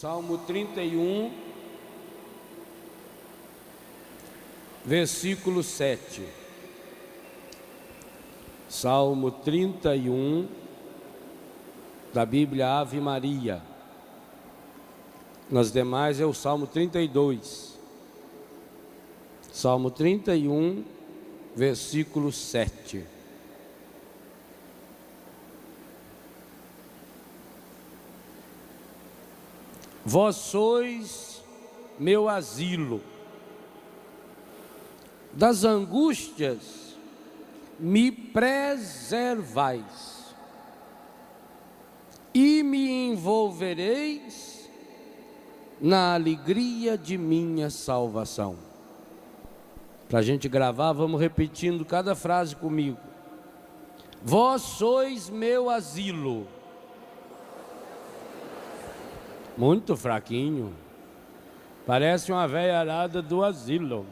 Salmo 31, versículo 7. Salmo 31, da Bíblia Ave Maria. Nas demais é o Salmo 32. Salmo 31, versículo 7. Vós sois meu asilo, das angústias me preservais, e me envolvereis na alegria de minha salvação. Para a gente gravar, vamos repetindo cada frase comigo. Vós sois meu asilo. Muito fraquinho. Parece uma velharada do asilo.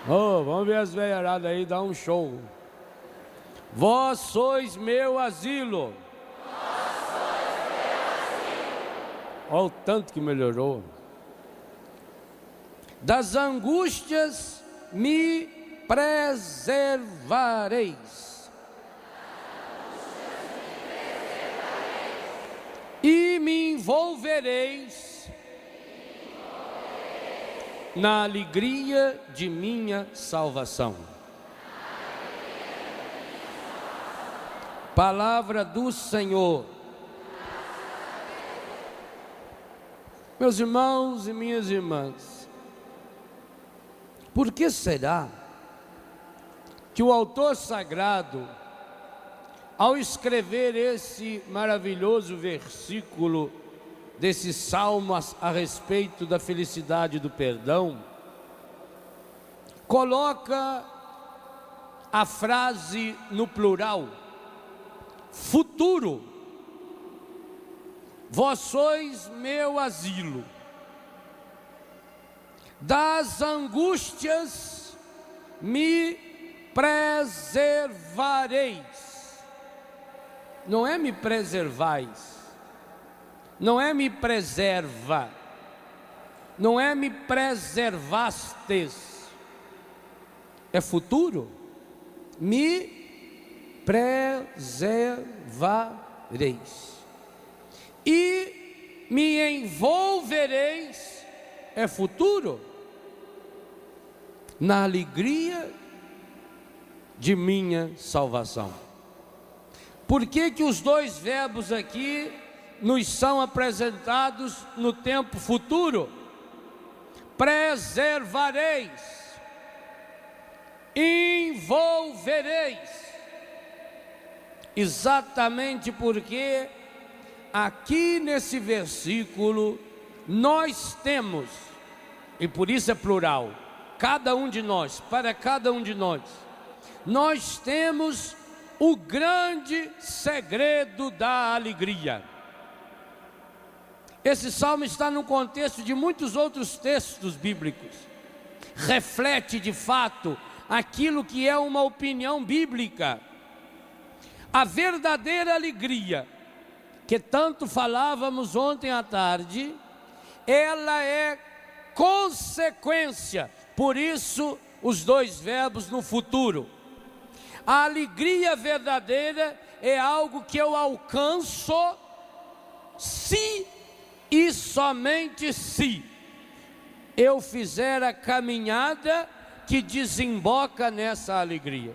Oh, vamos ver as velharadas aí, dá um show. Vós sois meu asilo. Olha o tanto que melhorou. Das angústias me preservareis, e me envolvereis na alegria de minha salvação. Palavra do Senhor. Meus irmãos e minhas irmãs, por que será que o autor sagrado, ao escrever esse maravilhoso versículo desse salmo a respeito da felicidade do perdão, coloca a frase no plural, futuro? Vós sois meu asilo, das angústias me preservareis. Não é me preservais, não é me preserva, não é me preservastes, é futuro. Me preservareis e me envolvereis, é futuro, na alegria de minha salvação. Por que que os dois verbos aqui nos são apresentados no tempo futuro? Preservareis, envolvereis. Exatamente porque aqui nesse versículo nós temos, e por isso é plural, cada um de nós, para cada um de nós, nós temos o grande segredo da alegria. Esse salmo está no contexto de muitos outros textos bíblicos. Reflete de fato aquilo que é uma opinião bíblica. A verdadeira alegria, que tanto falávamos ontem à tarde, ela é consequência, por isso os dois verbos no futuro. A alegria verdadeira é algo que eu alcanço se e somente se eu fizer a caminhada que desemboca nessa alegria.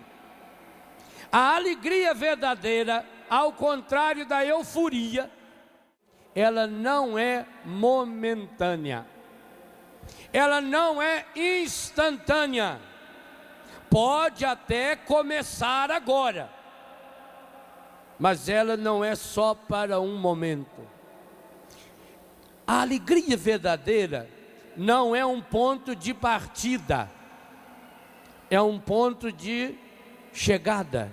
A alegria verdadeira, ao contrário da euforia, ela não é momentânea, ela não é instantânea. Pode até começar agora, mas ela não é só para um momento. A alegria verdadeira não é um ponto de partida, é um ponto de chegada.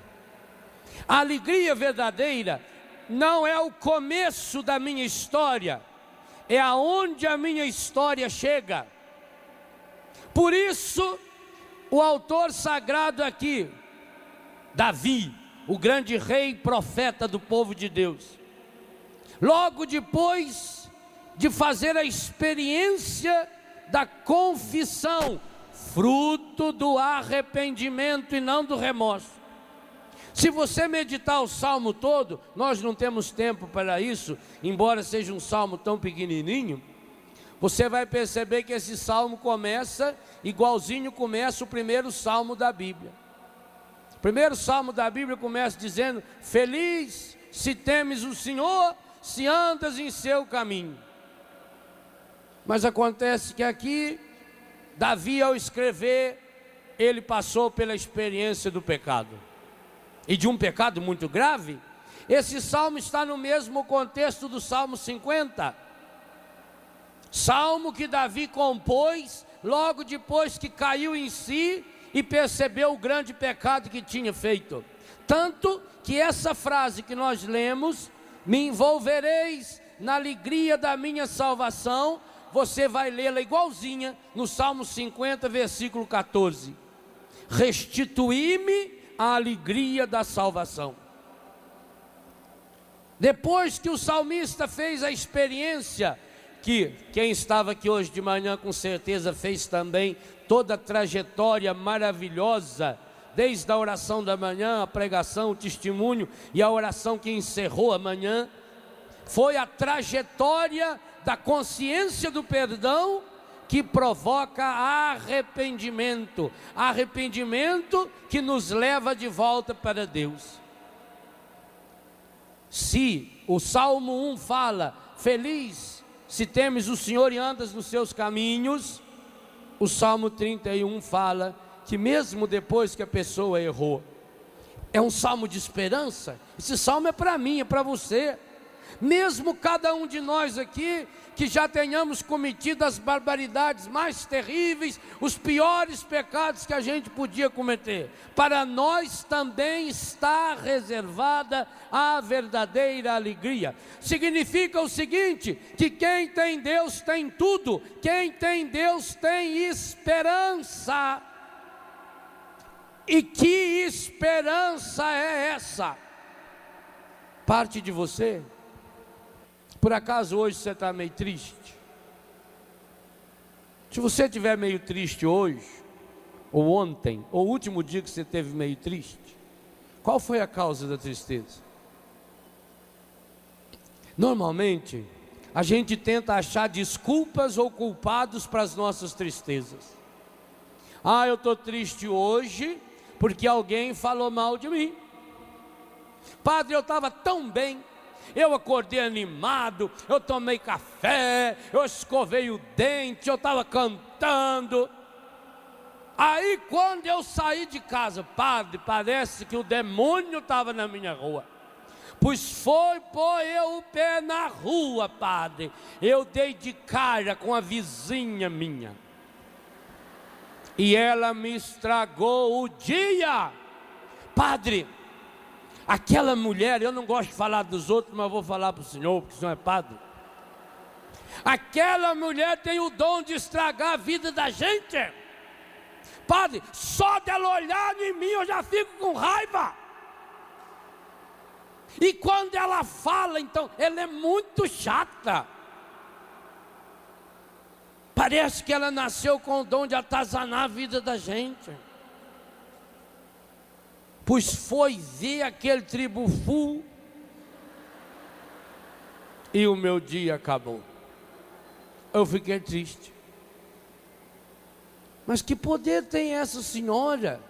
A alegria verdadeira não é o começo da minha história, é aonde a minha história chega. Por isso, o autor sagrado aqui, Davi, o grande rei e profeta do povo de Deus, logo depois de fazer a experiência da confissão, fruto do arrependimento e não do remorso. Se você meditar o salmo todo, nós não temos tempo para isso, embora seja um salmo tão pequenininho, você vai perceber que esse salmo começa igualzinho começa o primeiro salmo da Bíblia. O primeiro salmo da Bíblia começa dizendo: feliz se temes o Senhor, se andas em seu caminho. Mas acontece que aqui, Davi, ao escrever, ele passou pela experiência do pecado, e de um pecado muito grave. Esse salmo está no mesmo contexto do Salmo 50, salmo que Davi compôs logo depois que caiu em si e percebeu o grande pecado que tinha feito. Tanto que essa frase que nós lemos, me envolvereis na alegria da minha salvação, você vai lê-la igualzinha no Salmo 50, versículo 14. Restituí-me a alegria da salvação. Depois que o salmista fez a experiência, que quem estava aqui hoje de manhã com certeza fez também, toda a trajetória maravilhosa, desde a oração da manhã, a pregação, o testemunho e a oração que encerrou a manhã, foi a trajetória da consciência do perdão que provoca arrependimento, arrependimento que nos leva de volta para Deus. Se o Salmo 1 fala, feliz se temes o Senhor e andas nos seus caminhos, o Salmo 31 fala que mesmo depois que a pessoa errou, é um salmo de esperança. Esse salmo é para mim, é para você. Mesmo cada um de nós aqui, que já tenhamos cometido as barbaridades mais terríveis, os piores pecados que a gente podia cometer, para nós também está reservada a verdadeira alegria. Significa o seguinte, que quem tem Deus tem tudo, quem tem Deus tem esperança. E que esperança é essa? Parte de você? Por acaso hoje você está meio triste? Se você estiver meio triste hoje, ou ontem, ou o último dia que você esteve meio triste, qual foi a causa da tristeza? Normalmente, a gente tenta achar desculpas ou culpados para as nossas tristezas. Ah, eu estou triste hoje porque alguém falou mal de mim. Padre, eu estava tão bem, eu acordei animado, eu tomei café, eu escovei o dente, eu estava cantando. Aí quando eu saí de casa, padre, parece que o demônio estava na minha rua. Pois foi pôr eu o pé na rua, padre. Eu dei de cara com a vizinha minha, e ela me estragou o dia. Padre, aquela mulher, eu não gosto de falar dos outros, mas vou falar para o senhor, porque o senhor é padre. Aquela mulher tem o dom de estragar a vida da gente. Padre, só dela olhar em mim eu já fico com raiva. E quando ela fala, então, ela é muito chata. Parece que ela nasceu com o dom de atazanar a vida da gente. Pois foi ver aquele tribufu e o meu dia acabou. Eu fiquei triste. Mas que poder tem essa senhora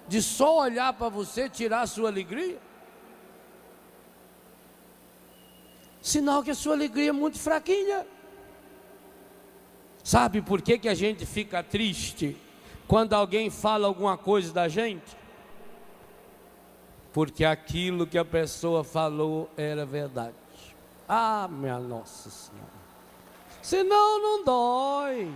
de só olhar para você tirar a sua alegria? Sinal que a sua alegria é muito fraquinha. Sabe por que a gente fica triste quando alguém fala alguma coisa da gente? Porque aquilo que a pessoa falou era verdade. Ah, minha Nossa Senhora. Senão não dói.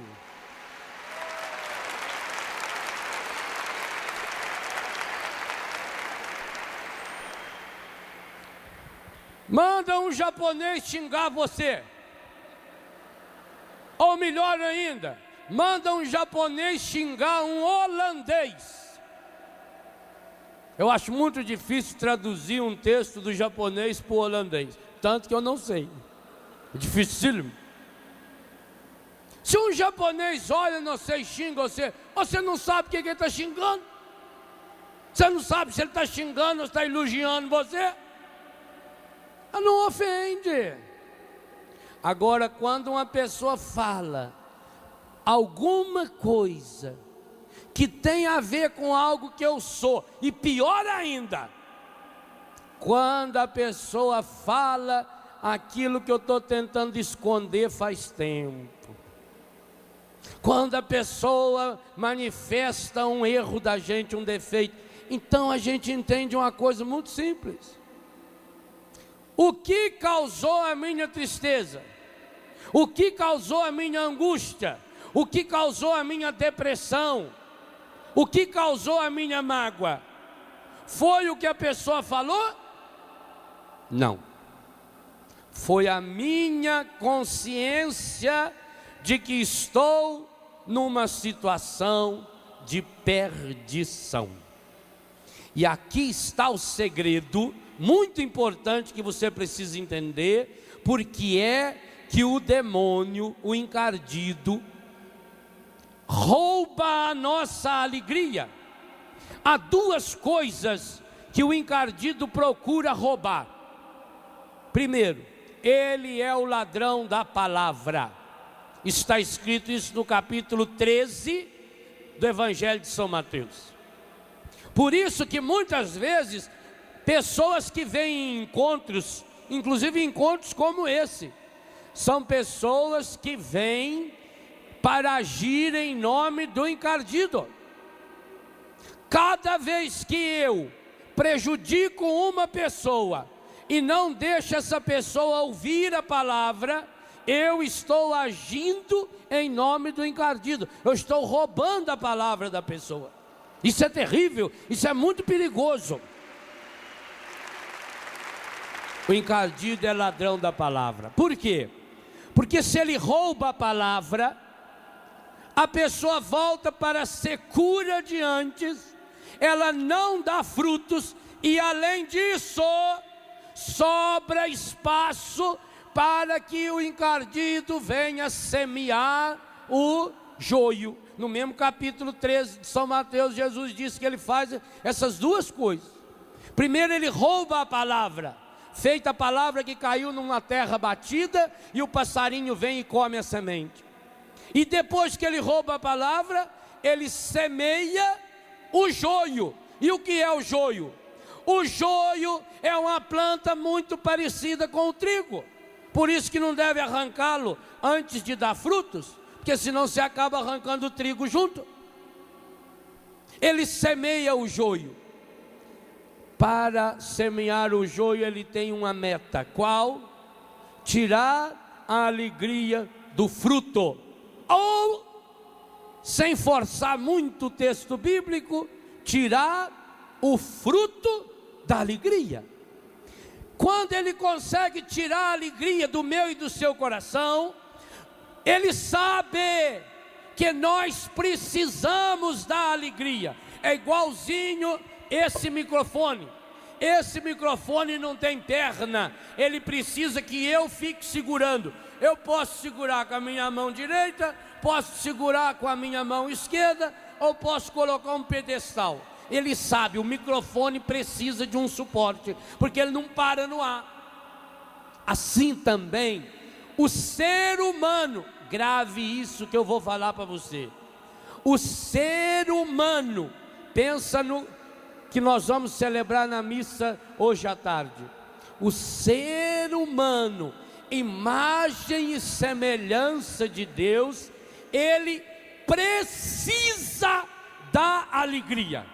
Manda um japonês xingar você. Ou melhor ainda, manda um japonês xingar um holandês. Eu acho muito difícil traduzir um texto do japonês para o holandês, tanto que eu não sei. É dificílimo. Se um japonês olha você e xinga você não sabe o que ele está xingando. Você não sabe se ele está xingando ou está elogiando você. Não ofende. Agora, quando uma pessoa fala alguma coisa que tem a ver com algo que eu sou, e pior ainda, quando a pessoa fala aquilo que eu estou tentando esconder faz tempo, quando a pessoa manifesta um erro da gente, um defeito, então a gente entende uma coisa muito simples. O que causou a minha tristeza? O que causou a minha angústia? O que causou a minha depressão? O que causou a minha mágoa? Foi o que a pessoa falou? Não. Foi a minha consciência de que estou numa situação de perdição. E aqui está o segredo muito importante que você precisa entender, porque é que o demônio, o encardido, rouba a nossa alegria. Há duas coisas que o encardido procura roubar. Primeiro, ele é o ladrão da palavra. Está escrito isso no capítulo 13 do Evangelho de São Mateus. Por isso que muitas vezes pessoas que vêm em encontros, inclusive encontros como esse, são pessoas que vêm para agir em nome do encardido. Cada vez que eu prejudico uma pessoa e não deixo essa pessoa ouvir a palavra, eu estou agindo em nome do encardido. Eu estou roubando a palavra da pessoa. Isso é terrível, isso é muito perigoso. O encardido é ladrão da palavra. Por quê? Porque se ele rouba a palavra, a pessoa volta para a secura de antes, ela não dá frutos, e além disso, sobra espaço para que o encardido venha semear o joio. No mesmo capítulo 13 de São Mateus, Jesus disse que ele faz essas duas coisas. Primeiro, ele rouba a palavra, feita a palavra que caiu numa terra batida, e o passarinho vem e come a semente. E depois que ele rouba a palavra, ele semeia o joio. E o que é o joio? O joio é uma planta muito parecida com o trigo. Por isso que não deve arrancá-lo antes de dar frutos, porque senão você acaba arrancando o trigo junto. Ele semeia o joio. Para semear o joio, ele tem uma meta. Qual? Tirar a alegria do fruto. Ou, sem forçar muito o texto bíblico, tirar o fruto da alegria. Quando ele consegue tirar a alegria do meu e do seu coração, ele sabe que nós precisamos da alegria. É igualzinho esse microfone. Esse microfone não tem perna, ele precisa que eu fique segurando. Eu posso segurar com a minha mão direita, posso segurar com a minha mão esquerda, ou posso colocar um pedestal. Ele sabe, o microfone precisa de um suporte, porque ele não para no ar. Assim também, o ser humano, grave isso que eu vou falar para você. O ser humano, pensa no que nós vamos celebrar na missa hoje à tarde. O ser humano, imagem e semelhança de Deus, ele precisa da alegria.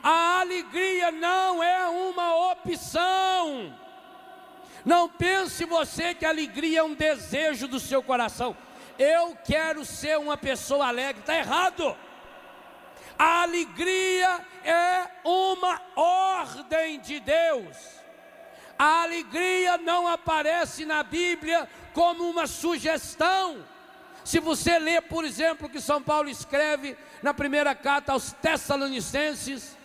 A alegria não é uma opção. Não pense você que a alegria é um desejo do seu coração. Eu quero ser uma pessoa alegre. Está errado. A alegria é uma ordem de Deus. A alegria não aparece na Bíblia como uma sugestão. Se você ler, por exemplo, o que São Paulo escreve na primeira carta aos Tessalonicenses,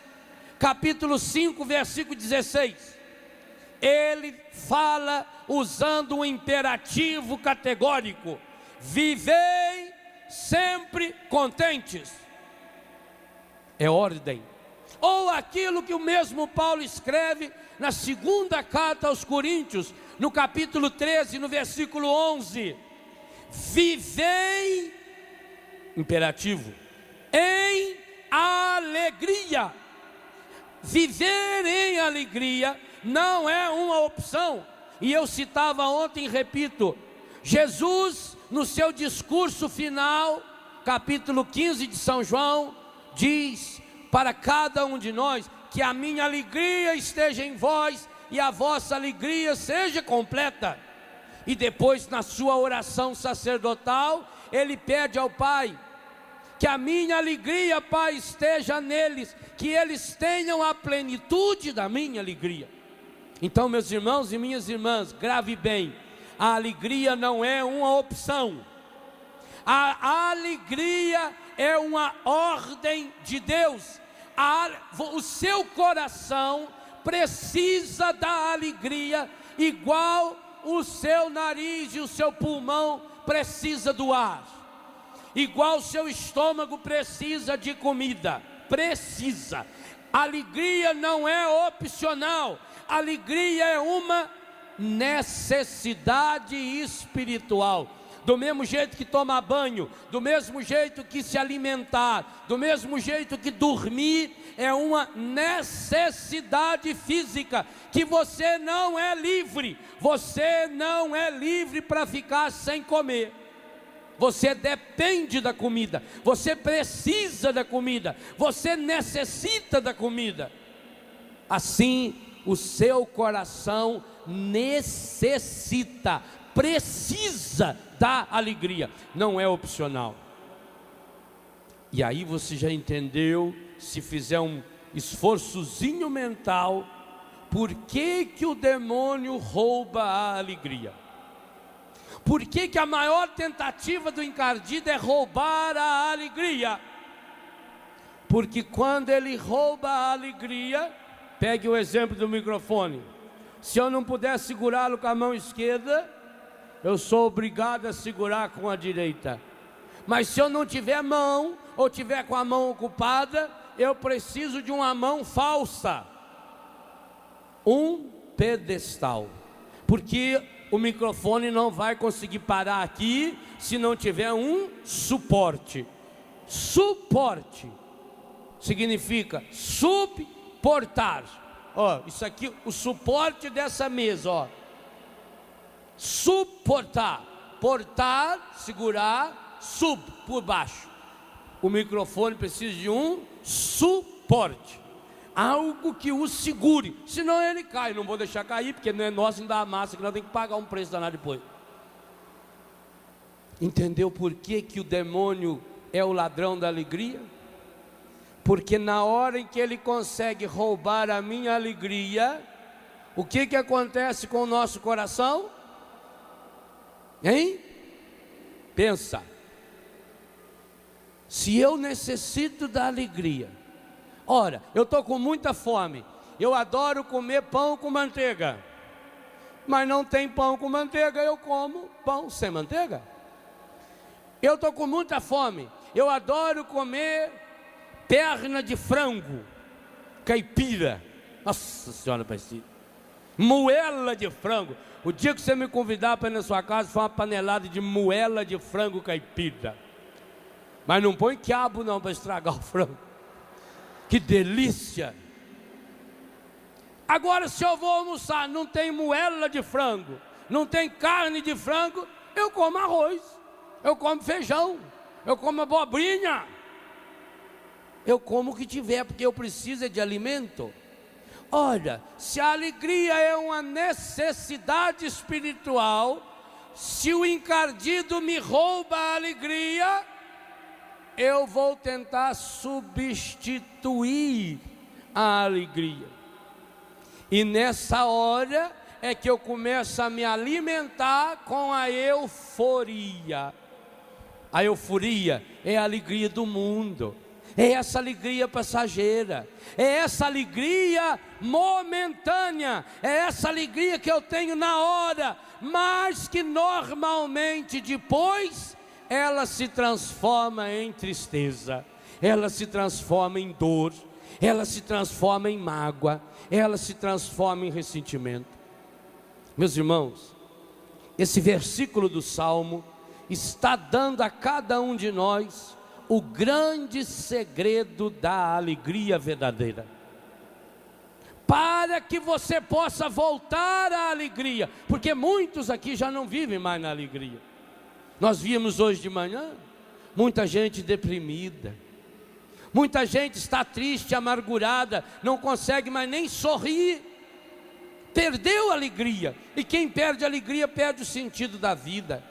capítulo 5, versículo 16, ele fala usando um imperativo categórico: vivei sempre contentes. É ordem. Ou aquilo que o mesmo Paulo escreve na segunda carta aos Coríntios, no capítulo 13, no versículo 11: vivei, imperativo, em alegria. Viver em alegria não é uma opção. E eu citava ontem, repito, Jesus, no seu discurso final, capítulo 15 de São João, diz para cada um de nós que a minha alegria esteja em vós e a vossa alegria seja completa. E depois, na sua oração sacerdotal, ele pede ao Pai que a minha alegria, Pai, esteja neles, que eles tenham a plenitude da minha alegria. Então, meus irmãos e minhas irmãs, grave bem, a alegria não é uma opção. A alegria é uma ordem de Deus. O seu coração precisa da alegria, igual o seu nariz e o seu pulmão precisa do ar, igual o seu estômago precisa de comida. Precisa. Alegria não é opcional. Alegria é uma necessidade espiritual. Do mesmo jeito que tomar banho, do mesmo jeito que se alimentar, do mesmo jeito que dormir, é uma necessidade física, que você não é livre. Você não é livre para ficar sem comer. Você depende da comida, você precisa da comida, você necessita da comida. Assim, o seu coração necessita, precisa da alegria, não é opcional. E aí você já entendeu, se fizer um esforçozinho mental, por que que o demônio rouba a alegria? Por que que a maior tentativa do encardido é roubar a alegria? Porque quando ele rouba a alegria, pegue o exemplo do microfone. Se eu não puder segurá-lo com a mão esquerda, eu sou obrigado a segurar com a direita. Mas se eu não tiver mão, ou tiver com a mão ocupada, eu preciso de uma mão falsa, um pedestal, porque o microfone não vai conseguir parar aqui se não tiver um suporte. Suporte significa suportar. Ó, isso aqui, o suporte dessa mesa, ó. Suportar, portar, segurar, sub, por baixo. O microfone precisa de um suporte, algo que o segure, senão ele cai. Não vou deixar cair, porque não é nosso, não dá a massa, que nós temos que pagar um preço danado depois. Entendeu por que que o demônio é o ladrão da alegria? Porque na hora em que ele consegue roubar a minha alegria, o que que acontece com o nosso coração? Hein? Pensa. Se eu necessito da alegria, ora, eu estou com muita fome, eu adoro comer pão com manteiga, mas não tem pão com manteiga, eu como pão sem manteiga. Eu estou com muita fome, eu adoro comer perna de frango, caipira, nossa senhora, parecia moela de frango. O dia que você me convidar para ir na sua casa, foi uma panelada de moela de frango caipira. Mas não põe quiabo não para estragar o frango. Que delícia! Agora, se eu vou almoçar, não tem moela de frango, não tem carne de frango, eu como arroz, eu como feijão, eu como abobrinha, eu como o que tiver, porque eu preciso de alimento. Olha, se a alegria é uma necessidade espiritual, se o encardido me rouba a alegria, eu vou tentar substituir a alegria. E nessa hora é que eu começo a me alimentar com a euforia. A euforia é a alegria do mundo. É essa alegria passageira, é essa alegria momentânea, é essa alegria que eu tenho na hora, mas que normalmente depois ela se transforma em tristeza, ela se transforma em dor, ela se transforma em mágoa, ela se transforma em ressentimento. Meus irmãos, esse versículo do Salmo está dando a cada um de nós o grande segredo da alegria verdadeira, para que você possa voltar à alegria, porque muitos aqui já não vivem mais na alegria. Nós vimos hoje de manhã muita gente deprimida, muita gente está triste, amargurada, não consegue mais nem sorrir, perdeu a alegria. E quem perde a alegria perde o sentido da vida.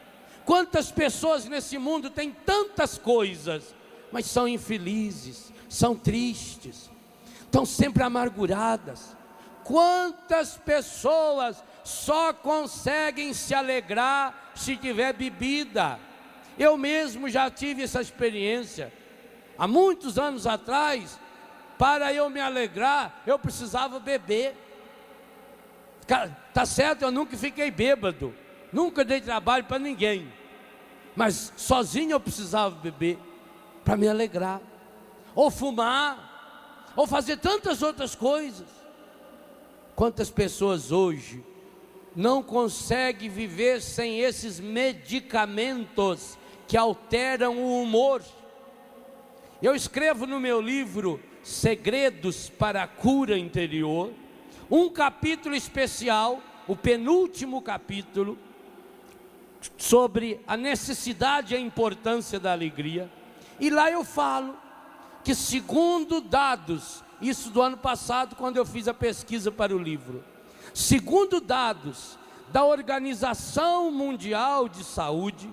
Quantas pessoas nesse mundo têm tantas coisas, mas são infelizes, são tristes, estão sempre amarguradas. Quantas pessoas só conseguem se alegrar se tiver bebida? Eu mesmo já tive essa experiência. Há muitos anos atrás, para eu me alegrar, eu precisava beber. Tá certo, eu nunca fiquei bêbado, nunca dei trabalho para ninguém, mas sozinho eu precisava beber para me alegrar, ou fumar, ou fazer tantas outras coisas. Quantas pessoas hoje não conseguem viver sem esses medicamentos que alteram o humor? Eu escrevo no meu livro Segredos para a Cura Interior um capítulo especial, o penúltimo capítulo, sobre a necessidade e a importância da alegria. E lá eu falo que, segundo dados, isso do ano passado, quando eu fiz a pesquisa para o livro, segundo dados da Organização Mundial de Saúde,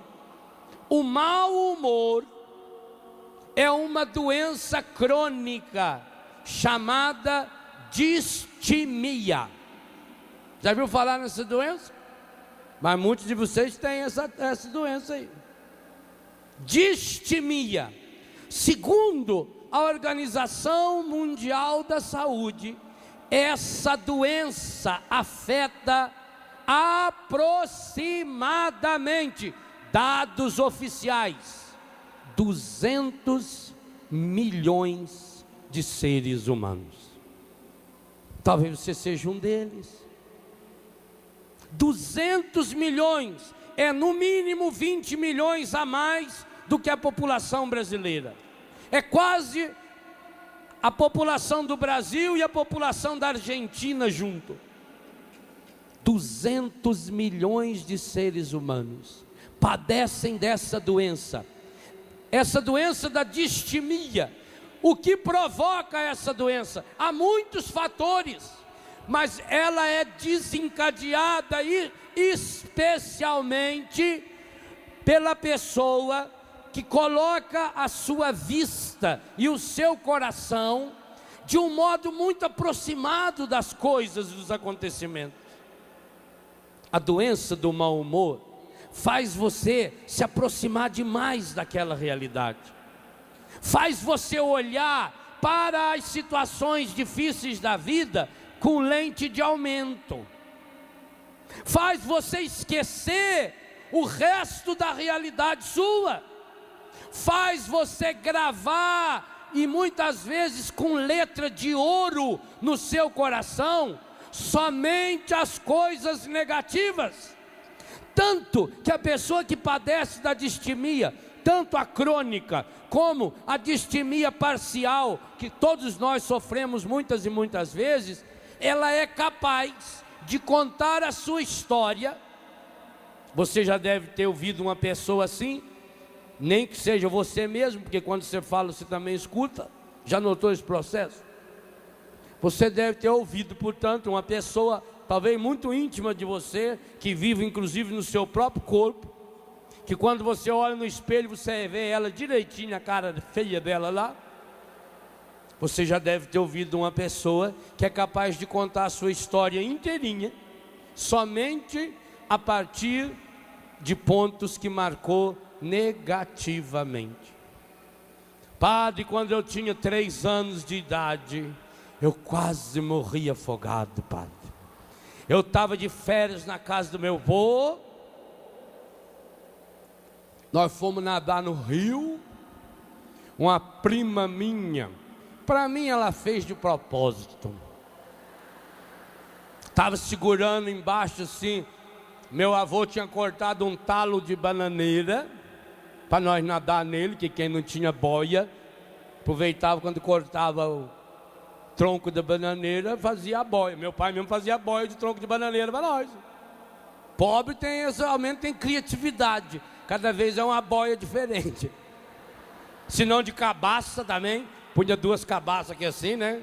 o mau humor é uma doença crônica chamada distimia. Já viu falar nessa doença? Mas muitos de vocês têm essa doença aí. Distimia. Segundo a Organização Mundial da Saúde, essa doença afeta aproximadamente, dados oficiais, 200 milhões de seres humanos. Talvez você seja um deles. 200 milhões é no mínimo 20 milhões a mais do que a população brasileira. É quase a população do Brasil e a população da Argentina junto. 200 milhões de seres humanos padecem dessa doença. Essa doença da distimia. O que provoca essa doença? Há muitos fatores, mas ela é desencadeada especialmente pela pessoa que coloca a sua vista e o seu coração de um modo muito aproximado das coisas, dos acontecimentos. A doença do mau humor faz você se aproximar demais daquela realidade. Faz você olhar para as situações difíceis da vida com lente de aumento. Faz você esquecer o resto da realidade sua. Faz você gravar, e muitas vezes com letra de ouro no seu coração, somente as coisas negativas. Tanto que a pessoa que padece da distimia, tanto a crônica como a distimia parcial, que todos nós sofremos muitas e muitas vezes, ela é capaz de contar a sua história. Você já deve ter ouvido uma pessoa assim, nem que seja você mesmo, porque quando você fala você também escuta. Já notou esse processo? Você deve ter ouvido, portanto, uma pessoa talvez muito íntima de você, que vive inclusive no seu próprio corpo, que quando você olha no espelho, você vê ela direitinho, a cara feia dela lá. Você já deve ter ouvido uma pessoa que é capaz de contar a sua história inteirinha, somente a partir de pontos que marcou negativamente. Padre, quando eu tinha 3 anos de idade, eu quase morri afogado, padre. Eu estava de férias na casa do meu avô, Nós fomos nadar no rio. Uma prima minha, para mim ela fez de propósito. Estava segurando embaixo assim. Meu avô tinha cortado um talo de bananeira para nós nadar nele, que quem não tinha boia aproveitava quando cortava o tronco da bananeira, fazia a boia. Meu pai mesmo fazia a boia de tronco de bananeira para nós. Pobre tem esse aumento, tem criatividade. Cada vez é uma boia diferente. Se não de cabaça também, punha 2 cabaças aqui assim, né?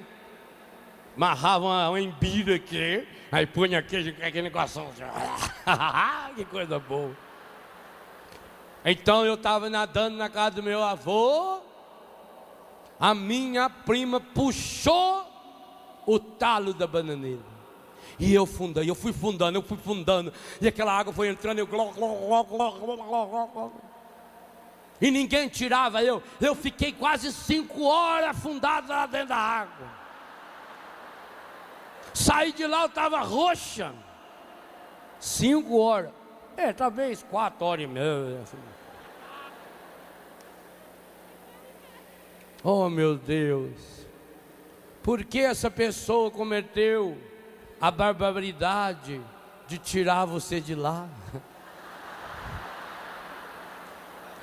Amarrava uma embira aqui, aí punha aquele negócio assim. Que coisa boa. Então eu estava nadando na casa do meu avô, a minha prima puxou o talo da bananeira. E eu fui fundando, e aquela água foi entrando, e ninguém tirava eu fiquei quase 5 horas afundado lá dentro da água. Saí de lá, eu estava roxa. 5 horas, talvez 4 horas e meia. Oh meu Deus, por que essa pessoa cometeu a barbaridade de tirar você de lá?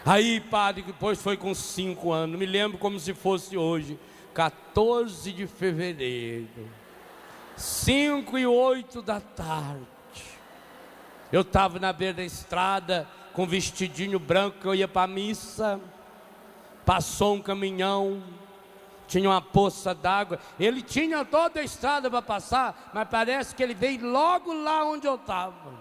Aí, padre, depois foi com 5 anos, me lembro como se fosse hoje, 14 de fevereiro, 5:08 da tarde. Eu estava na beira da estrada, com um vestidinho branco, que eu ia para a missa. Passou um caminhão, tinha uma poça d'água. Ele tinha toda a estrada para passar, mas parece que ele veio logo lá onde eu estava.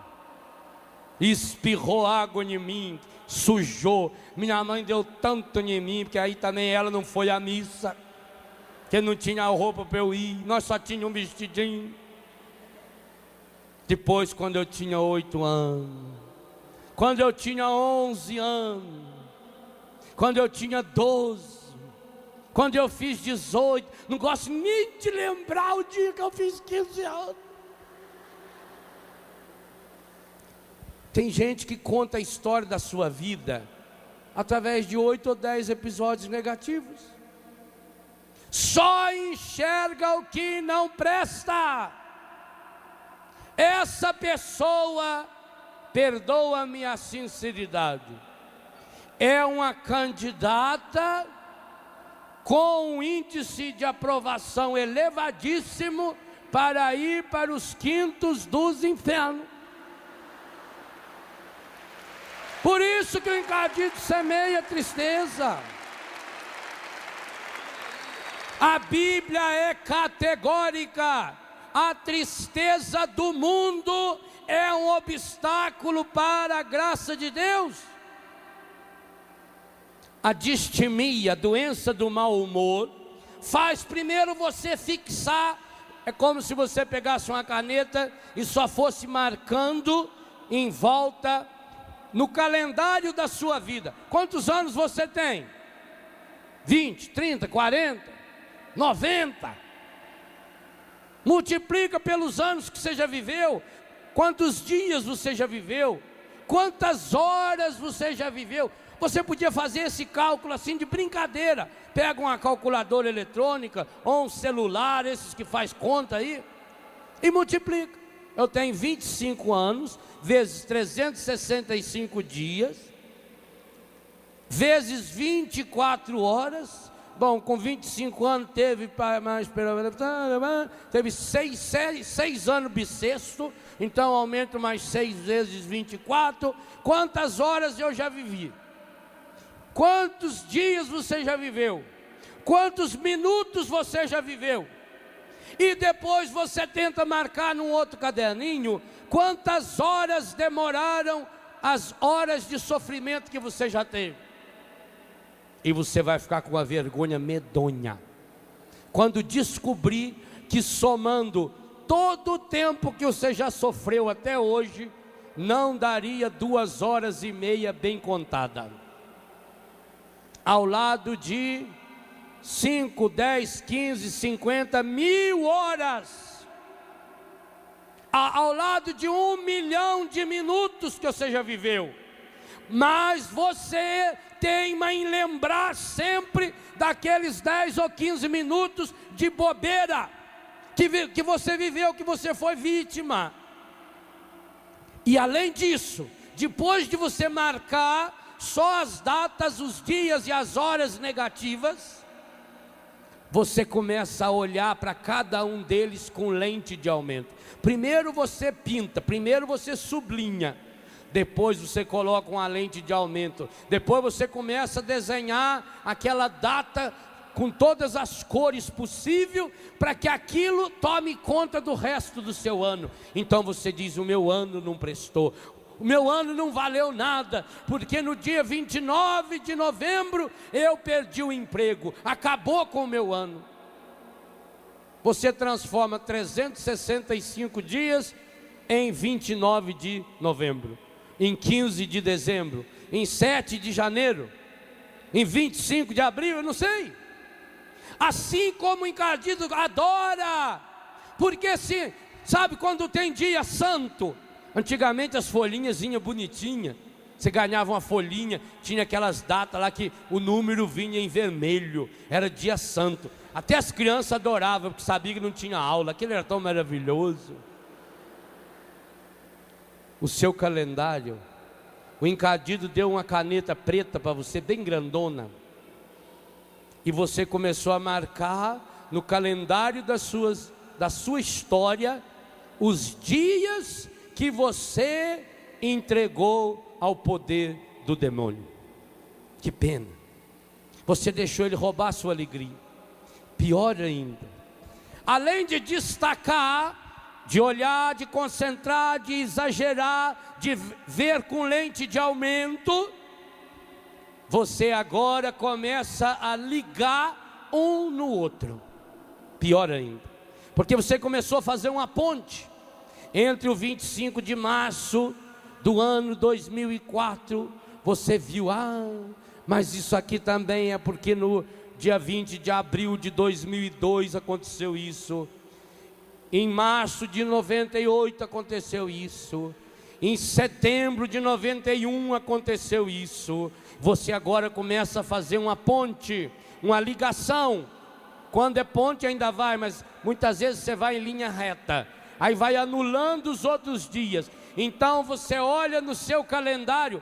Espirrou água em mim, sujou. Minha mãe deu tanto em mim, porque aí também ela não foi à missa, que não tinha roupa para eu ir. Nós só tínhamos um vestidinho. Depois, quando eu tinha 8 anos, quando eu tinha 11 anos, quando eu tinha 12, quando eu fiz 18, não gosto nem de lembrar o dia que eu fiz 15 anos. Tem gente que conta a história da sua vida através de 8 ou 10 episódios negativos. Só enxerga o que não presta. Essa pessoa, perdoa-me a sinceridade, é uma candidata com um índice de aprovação elevadíssimo para ir para os quintos dos infernos. Por isso que o encadido semeia tristeza. A Bíblia é categórica. A tristeza do mundo é um obstáculo para a graça de Deus. A distimia, a doença do mau humor, faz primeiro você fixar. É como se você pegasse uma caneta e só fosse marcando em volta no calendário da sua vida. Quantos anos você tem? 20, 30, 40, 90. Multiplica pelos anos que você já viveu. Quantos dias você já viveu? Quantas horas você já viveu? Você podia fazer esse cálculo assim de brincadeira. Pega uma calculadora eletrônica ou um celular, esses que faz conta aí, e multiplica. Eu tenho 25 anos, vezes 365 dias, vezes 24 horas. Bom, com 25 anos teve teve 6 anos bissexto, então aumento mais 6 vezes 24. Quantas horas eu já vivi? Quantos dias você já viveu? Quantos minutos você já viveu? E depois você tenta marcar num outro caderninho quantas horas demoraram as horas de sofrimento que você já teve. E você vai ficar com uma vergonha medonha quando descobrir que, somando todo o tempo que você já sofreu até hoje, não daria 2 horas e meia bem contada, ao lado de 5, 10, 15, 50 mil horas, ao lado de 1 milhão de minutos que você já viveu. mas você teima em lembrar sempre daqueles 10 ou 15 minutos de bobeira que você viveu, que você foi vítima. E além disso, depois de você marcar só as datas, os dias e as horas negativas, você começa a olhar para cada um deles com lente de aumento. Primeiro você pinta, primeiro você sublinha, depois você coloca uma lente de aumento, depois você começa a desenhar aquela data com todas as cores possíveis, para que aquilo tome conta do resto do seu ano. Então você diz: o meu ano não prestou, o meu ano não valeu nada, porque no dia 29 de novembro eu perdi o emprego, acabou com o meu ano. Você transforma 365 dias em 29 de novembro, em 15 de dezembro, em 7 de janeiro, em 25 de abril, eu não sei. Assim como o encardido adora, porque se, sabe quando tem dia santo, antigamente as folhinhas vinham bonitinhas, você ganhava uma folhinha, tinha aquelas datas lá que o número vinha em vermelho, era dia santo, até as crianças adoravam, porque sabiam que não tinha aula, aquele era tão maravilhoso. O seu calendário, o encardido deu uma caneta preta para você, bem grandona, e você começou a marcar no calendário da sua história os dias que você entregou ao poder do demônio. Que pena, você deixou ele roubar a sua alegria. Pior ainda, além de destacar, de olhar, de concentrar, de exagerar, de ver com lente de aumento, você agora começa a ligar um no outro. Pior ainda, porque você começou a fazer uma ponte entre o 25 de março do ano 2004, você viu, mas isso aqui também é porque no dia 20 de abril de 2002 aconteceu isso, em março de 98 aconteceu isso, em setembro de 91 aconteceu isso. Você agora começa a fazer uma ponte, uma ligação. Quando é ponte ainda vai, mas muitas vezes você vai em linha reta, aí vai anulando os outros dias. Então você olha no seu calendário.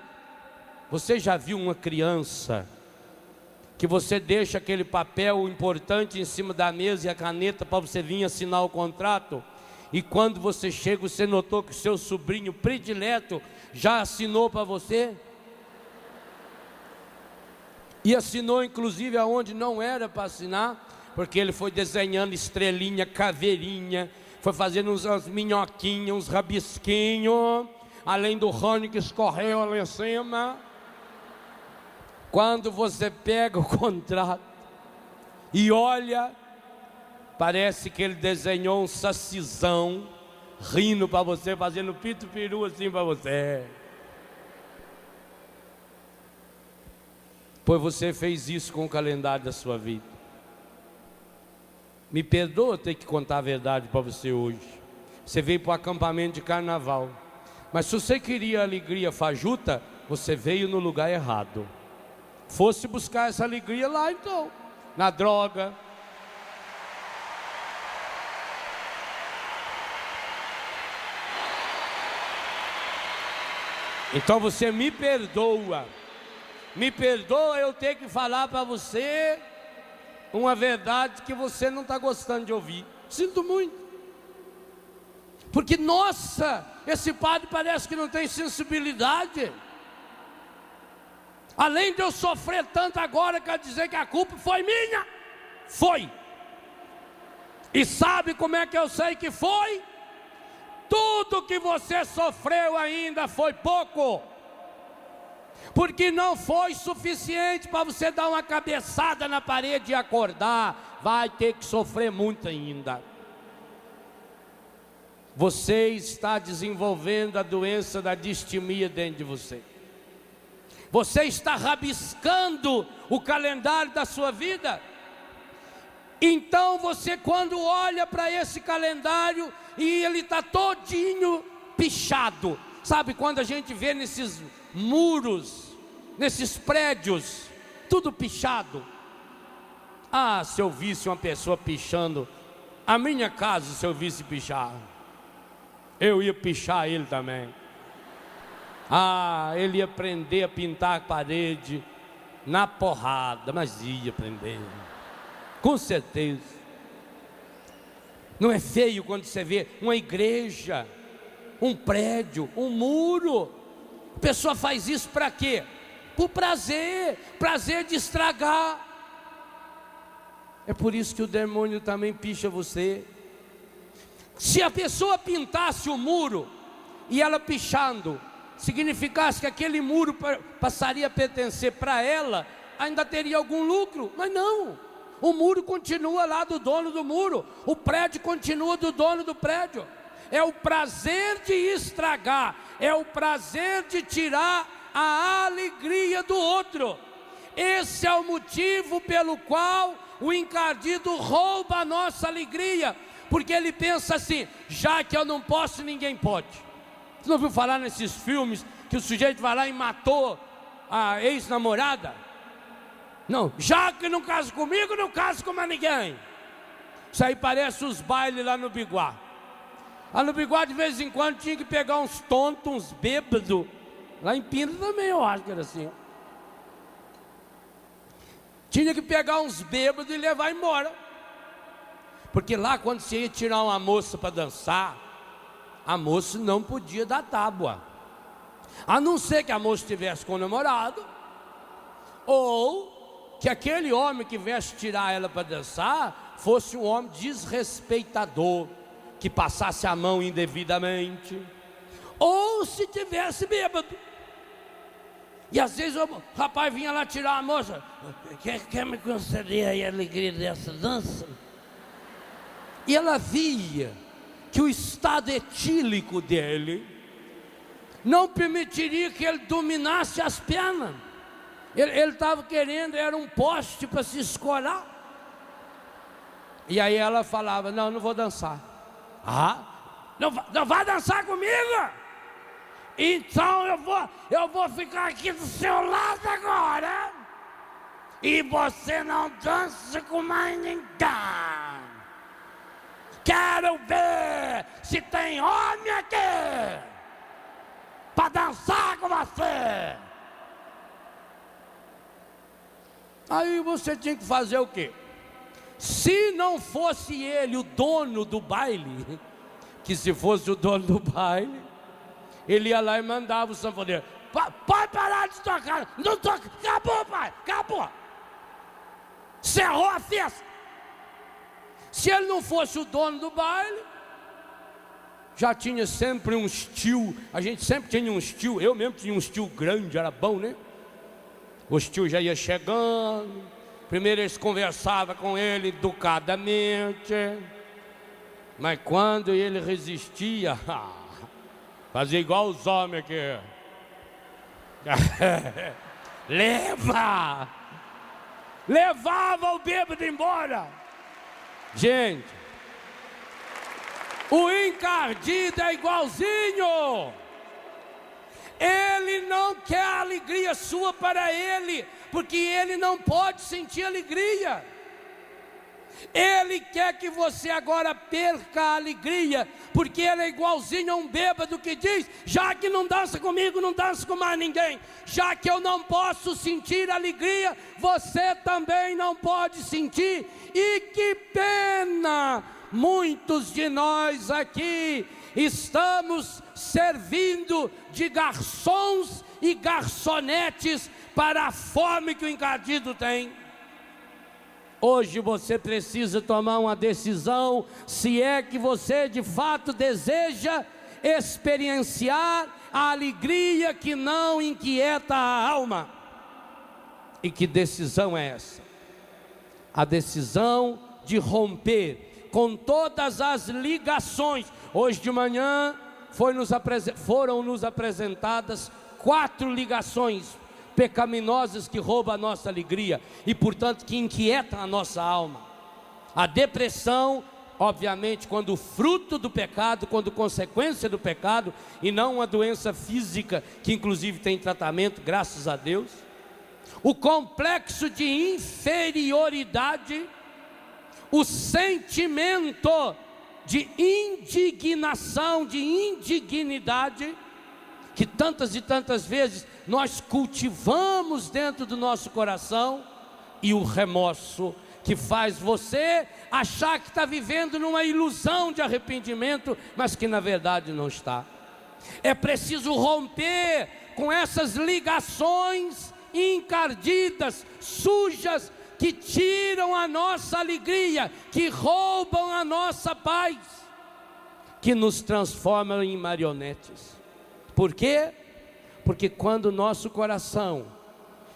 Você já viu uma criança que você deixa aquele papel importante em cima da mesa e a caneta para você vir assinar o contrato? E quando você chega, você notou que o seu sobrinho predileto já assinou para você? E assinou inclusive aonde não era para assinar, porque ele foi desenhando estrelinha, caveirinha, foi fazendo umas minhoquinhas, uns rabisquinhos, além do Rony que escorreu lá em cima. Quando você pega o contrato e olha, parece que ele desenhou um sacizão, rindo para você, fazendo pito-peru assim para você. Pois você fez isso com o calendário da sua vida. Me perdoa ter que contar a verdade para você hoje. Você veio para o acampamento de carnaval, mas se você queria alegria fajuta, você veio no lugar errado. Fosse buscar essa alegria lá então, na droga. Então você me perdoa eu ter que falar para você uma verdade que você não está gostando de ouvir. Sinto muito, porque nossa, esse padre parece que não tem sensibilidade. Além de eu sofrer tanto agora, quer dizer que a culpa foi minha? Foi. E sabe como é que eu sei que foi? Tudo que você sofreu ainda foi pouco, porque não foi suficiente para você dar uma cabeçada na parede e acordar. Vai ter que sofrer muito ainda. Você está desenvolvendo a doença da distimia dentro de você. Você está rabiscando o calendário da sua vida. Então você, quando olha para esse calendário e ele está todinho pichado, Sabe, quando a gente vê nesses muros, nesses prédios, tudo pichado. Ah, se eu visse uma pessoa pichando a minha casa, se eu visse pichar, eu ia pichar ele também. Ah, ele ia aprender a pintar a parede na porrada, mas ia aprender, com certeza. Não é feio quando você vê uma igreja, um prédio, um muro? A pessoa faz isso para quê? Por prazer, prazer de estragar. É por isso que o demônio também picha você. Se a pessoa pintasse o muro e ela pichando, significasse que aquele muro passaria a pertencer para ela, ainda teria algum lucro, mas não. O muro continua lá do dono do muro, o prédio continua do dono do prédio. É o prazer de estragar, é o prazer de tirar a alegria do outro. Esse é o motivo pelo qual o encardido rouba a nossa alegria, porque ele pensa assim: já que eu não posso, ninguém pode. Você não ouviu falar nesses filmes que o sujeito vai lá e matou a ex-namorada? Não, já que não casa comigo, não casa com mais ninguém. Isso aí parece os bailes lá no Biguá. Lá no Biguá, de vez em quando, tinha que pegar uns tontos, uns bêbados. Lá em Pinto também eu acho que era assim. Tinha que pegar uns bêbados e levar embora. Porque lá, quando você ia tirar uma moça para dançar, a moça não podia dar tábua, a não ser que a moça estivesse com o namorado, ou que aquele homem que viesse tirar ela para dançar fosse um homem desrespeitador, que passasse a mão indevidamente, ou se tivesse bêbado. E às vezes o rapaz vinha lá tirar a moça: quer me conceder aí a alegria dessa dança? E ela via que o estado etílico dele não permitiria que ele dominasse as pernas. Ele estava querendo, era um poste para se escorar. E aí ela falava: não, não vou dançar. Ah, não vai dançar comigo? Então eu vou ficar aqui do seu lado agora, e você não dança com mais ninguém. Quero ver se tem homem aqui para dançar com você. Aí você tinha que fazer o quê? Se não fosse ele o dono do baile, que se fosse o dono do baile, ele ia lá e mandava o sanfoneiro: pode parar de tocar, não toca, acabou, pai, acabou, cerrou a festa. Se ele não fosse o dono do baile, já tinha sempre um estilo. A gente sempre tinha um estilo. Eu mesmo tinha um estilo grande, era bom, né? O estilo já ia chegando. Primeiro eles conversavam com ele educadamente, mas quando ele resistia, fazia igual os homens aqui. Levava o bêbado embora. Gente, o encardido é igualzinho. Ele não quer a alegria sua para ele, porque ele não pode sentir alegria. Ele quer que você agora perca a alegria, porque ele é igualzinho a um bêbado que diz: já que não dança comigo, não dança com mais ninguém. Já que eu não posso sentir alegria, você também não pode sentir. E que pena, muitos de nós aqui estamos servindo de garçons e garçonetes para a fome que o encardido tem. Hoje você precisa tomar uma decisão, se é que você de fato deseja experienciar a alegria que não inquieta a alma. E que decisão é essa? A decisão de romper com todas as ligações. Hoje de manhã foram nos apresentadas 4 ligações pecaminosas que roubam a nossa alegria e, portanto, que inquietam a nossa alma. A depressão obviamente, quando fruto do pecado, quando consequência do pecado, e não uma doença física, que inclusive tem tratamento, graças a Deus. O complexo de inferioridade, o sentimento de indignação, de indignidade, que tantas e tantas vezes nós cultivamos dentro do nosso coração, e o remorso, que faz você achar que está vivendo numa ilusão de arrependimento, mas que na verdade não está. É preciso romper com essas ligações encardidas, sujas, que tiram a nossa alegria, que roubam a nossa paz, que nos transformam em marionetes. Por quê? Porque quando o nosso coração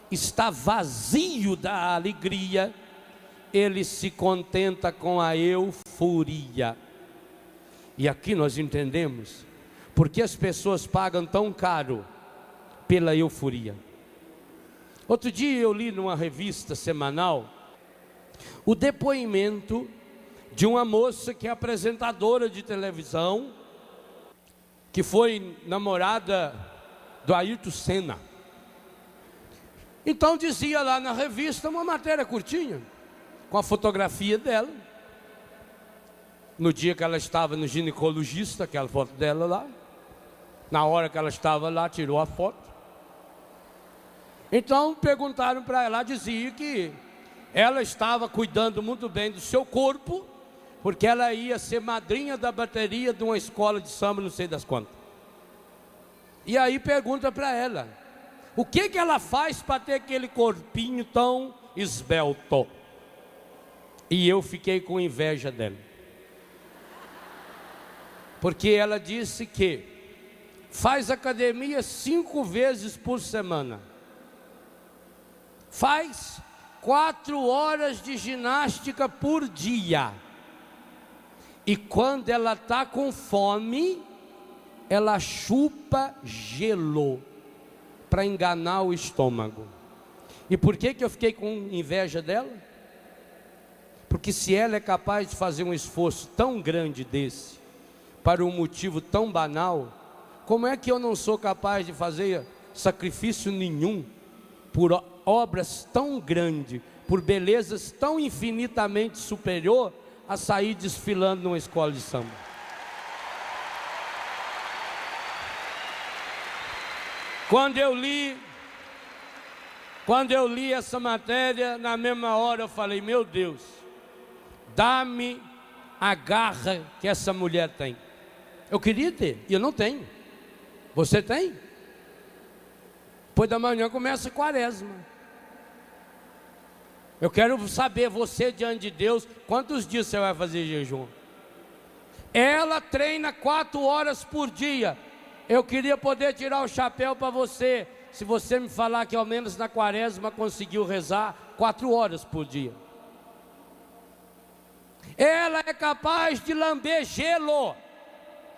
está vazio da alegria, ele se contenta com a euforia. E aqui nós entendemos porque as pessoas pagam tão caro pela euforia. Outro dia eu li numa revista semanal o depoimento de uma moça que é apresentadora de televisão, que foi namorada do Ayrton Senna. Então dizia lá na revista uma matéria curtinha, com a fotografia dela, no dia que ela estava no ginecologista, aquela foto dela lá, na hora que ela estava lá, tirou a foto. Então perguntaram para ela, dizia que ela estava cuidando muito bem do seu corpo, porque ela ia ser madrinha da bateria de uma escola de samba, não sei das quantas. E aí pergunta para ela, o que ela faz para ter aquele corpinho tão esbelto? E eu fiquei com inveja dela, porque ela disse que faz academia 5 vezes por semana, faz 4 horas de ginástica por dia, e quando ela está com fome, ela chupa gelo para enganar o estômago. E por que eu fiquei com inveja dela? Porque se ela é capaz de fazer um esforço tão grande desse, para um motivo tão banal, como é que eu não sou capaz de fazer sacrifício nenhum, por obras tão grandes, por belezas tão infinitamente superior, a sair desfilando numa escola de samba? Quando eu li essa matéria, na mesma hora eu falei, meu Deus, dá-me a garra que essa mulher tem. Eu queria ter, e eu não tenho. Você tem? Depois da manhã começa a quaresma. Eu quero saber, você diante de Deus, quantos dias você vai fazer jejum? Ela treina 4 horas por dia. Eu queria poder tirar o chapéu para você, se você me falar que ao menos na quaresma conseguiu rezar 4 horas por dia. Ela é capaz de lamber gelo